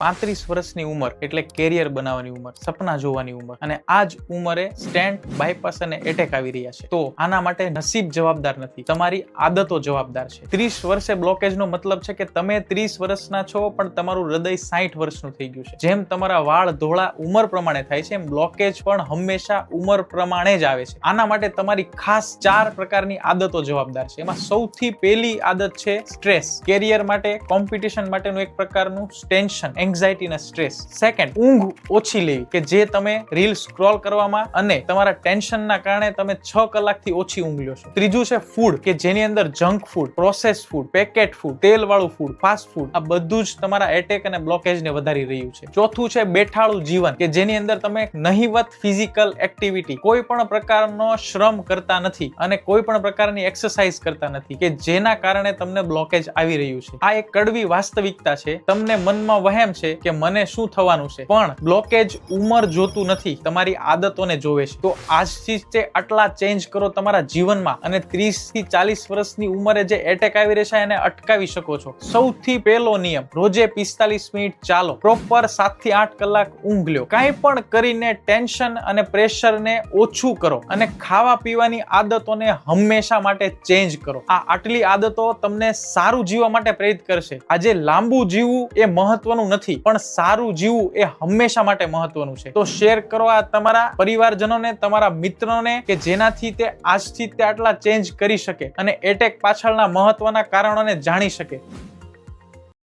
35 વર્ષની ઉંમર એટલે કેરિયર બનાવવાની ઉંમર, સપના જોવાની ઉંમર, અને આ જ ઉંમરે સ્ટેન્ટ, બાયપાસ અને એટેક આવી રહ્યા છે. તો આના માટે નસીબ જવાબદાર નથી, તમારી આદતો જવાબદાર છે. 30 વર્ષે બ્લોકેજનો મતલબ છે કે તમે 30 વર્ષના છો પણ તમારું હૃદય 60 વર્ષનું થઈ ગયું છે. જેમ તમારા વાળ ધોળા ઉંમર પ્રમાણે થાય છે, એમ બ્લોકેજ પણ હંમેશા ઉંમર પ્રમાણે જ આવે છે. આના માટે તમારી ખાસ 4 પ્રકારની આદતો જવાબદાર છે. એમાં સૌથી પહેલી આદત છે સ્ટ્રેસ. કેરિયર માટે, કોમ્પિટિશન માટેનું એક પ્રકારનું ટેન્શન, એન્ઝાયટી અને સ્ટ્રેસ. સેકન્ડ, ઊંઘ ઓછી લેવી, કે જે તમે રીલ સ્ક્રોલ કરવામાં અને તમારા ટેન્શનના કારણે તમે 6 કલાકથી ઓછી ઊંઘ લ્યો છો. ત્રીજું છે ફૂડ, કે જેની અંદર junk food, process food, packet food, તેલવાળું ફૂડ, ફાસ્ટ ફૂડ, આ બધું જ તમારા એટેક અને બ્લોકેજને વધારી રહ્યું છે. ચોથું છે બેઠાળું જીવન, કે જેની અંદર તમે નહિવત ફિઝિકલ એક્ટિવિટી, કોઈ પણ પ્રકારનો શ્રમ કરતા નથી અને કોઈ પણ પ્રકારની એક્સરસાઇઝ કરતા નથી, કે જેના કારણે તમને બ્લોકેજ આવી રહ્યું છે. આ એક કડવી વાસ્તવિકતા છે. તમને મનમાં વહેમ છે કે મને શું થવાનું છે, પણ બ્લોકેજ ઉંમર જોતું નથી, તમારી આદતોને જોવે છે. તો આજથી જ આટલા ચેન્જ કરો તમારા જીવનમાં અને 30 થી 40 વર્ષની ઉંમરે જે એટેક આવી રહ્યા છે એને અટકાવી શકો છો. સૌથી પહેલો નિયમ, રોજે 45 મિનિટ ચાલો, પ્રોપર 7 થી 8 કલાક ઊંઘ લ્યો. કાંઈ પણ કરીને ટેન્શન અને પ્રેશરને ઓછું કરો અને ખાવા પીવાની આદતોને હંમેશા માટે ચેન્જ કરો. આ આટલી આદતો તમને સારું જીવવા માટે પ્રેરિત કરશે. આજે લાંબુ જીવવું એ મહત્વનું નથી, પણ સારું જીવવું એ હંમેશા માટે મહત્વનું છે. તો શેર કરો આ તમારા પરિવારજનોને, તમારા મિત્રોને, કે જેનાથી તે આજથી તે આટલા ચેન્જ કરી શકે અને એટેક પાછળના મહત્વના કારણોને જાણી શકે.